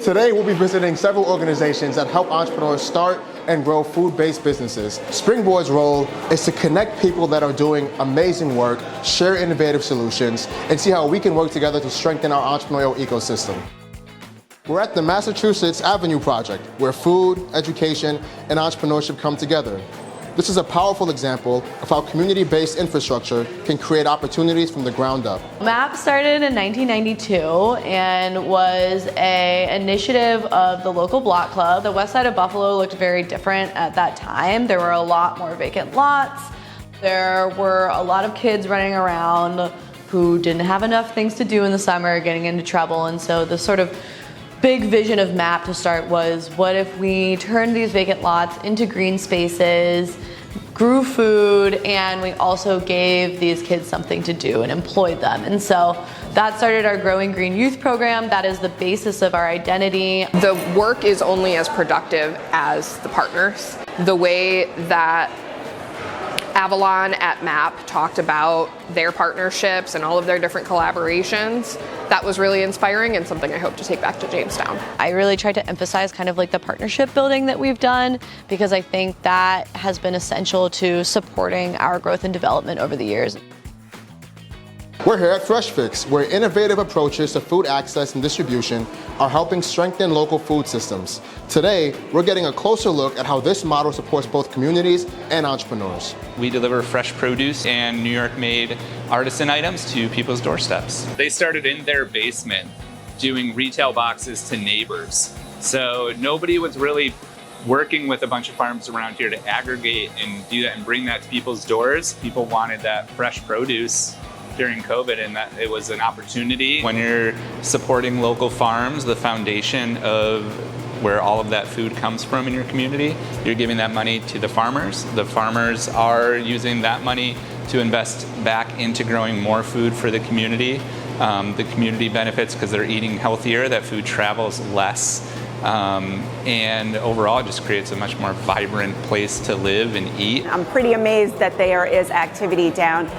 Today, we'll be visiting several organizations that help entrepreneurs start and grow food-based businesses. Springboard's role is to connect people that are doing amazing work, share innovative solutions, and see how we can work together to strengthen our entrepreneurial ecosystem. We're at the Massachusetts Avenue Project, where food, education, and entrepreneurship come together. This is a powerful example of how community-based infrastructure can create opportunities from the ground up. MAP started in 1992 and was an initiative of the local block club. The west side of Buffalo looked very different at that time. There were a lot more vacant lots. There were a lot of kids running around who didn't have enough things to do in the summer, getting into trouble, and so the sort of big vision of MAP to start was, what if we turned these vacant lots into green spaces, grew food, and we also gave these kids something to do and employed them. And so that started our Growing Green Youth program. That is the basis of our identity. The work is only as productive as the partners. The way that Avalon at MAP talked about their partnerships and all of their different collaborations, that was really inspiring and something I hope to take back to Jamestown. I really tried to emphasize kind of like the partnership building that we've done, because I think that has been essential to supporting our growth and development over the years. We're here at Fresh Fix, where innovative approaches to food access and distribution are helping strengthen local food systems. Today, we're getting a closer look at how this model supports both communities and entrepreneurs. We deliver fresh produce and New York-made artisan items to people's doorsteps. They started in their basement doing retail boxes to neighbors. So nobody was really working with a bunch of farms around here to aggregate and do that and bring that to people's doors. People wanted that fresh produce during COVID, and that it was an opportunity. When you're supporting local farms, the foundation of where all of that food comes from in your community, you're giving that money to the farmers. The farmers are using that money to invest back into growing more food for the community. The community benefits because they're eating healthier, that food travels less, and overall it just creates a much more vibrant place to live and eat. I'm pretty amazed that there is activity down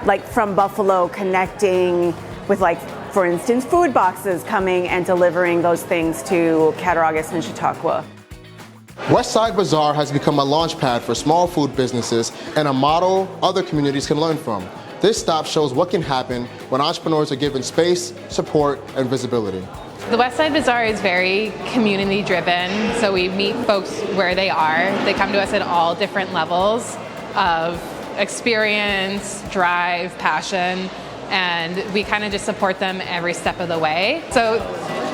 like from Buffalo, connecting with, like, for instance, food boxes coming and delivering those things to Cattaraugus and Chautauqua. Westside Bazaar has become a launch pad for small food businesses and a model other communities can learn from. This stop shows what can happen when entrepreneurs are given space, support, and visibility. The Westside Bazaar is very community driven, so we meet folks where they are. They come to us at all different levels of experience, drive, passion, and we kind of just support them every step of the way. So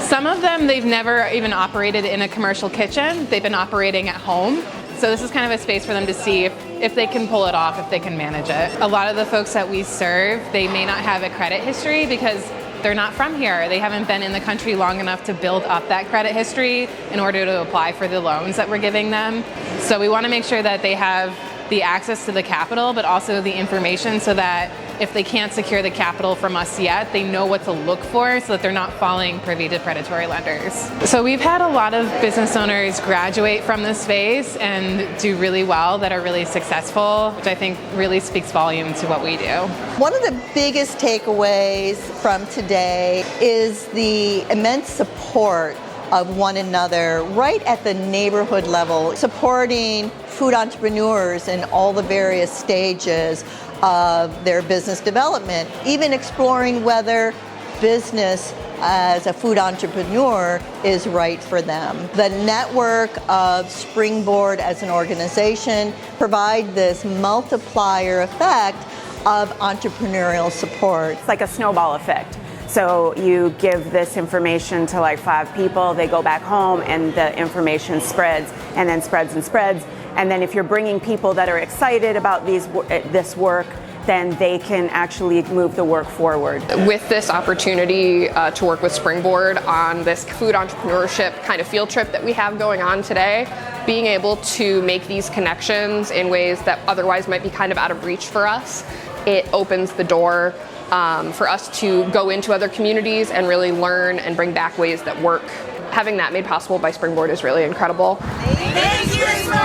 some of them, they've never even operated in a commercial kitchen. They've been operating at home. So this is kind of a space for them to see if they can pull it off, if they can manage it. A lot of the folks that we serve, they may not have a credit history because they're not from here. They haven't been in the country long enough to build up that credit history in order to apply for the loans that we're giving them. So we want to make sure that they have the access to the capital, but also the information so that if they can't secure the capital from us yet, they know what to look for so that they're not falling privy to predatory lenders. So we've had a lot of business owners graduate from this space and do really well, that are really successful, which I think really speaks volume to what we do. One of the biggest takeaways from today is the immense support of one another right at the neighborhood level, supporting food entrepreneurs in all the various stages of their business development, even exploring whether business as a food entrepreneur is right for them. The network of Springboard as an organization provide this multiplier effect of entrepreneurial support. It's like a snowball effect. So you give this information to like 5 people, they go back home and the information spreads and then spreads and spreads. And then if you're bringing people that are excited about this work, then they can actually move the work forward. With this opportunity to work with Springboard on this food entrepreneurship kind of field trip that we have going on today, being able to make these connections in ways that otherwise might be kind of out of reach for us, it opens the door for us to go into other communities and really learn and bring back ways that work. Having that made possible by Springboard is really incredible. Thank you, Springboard!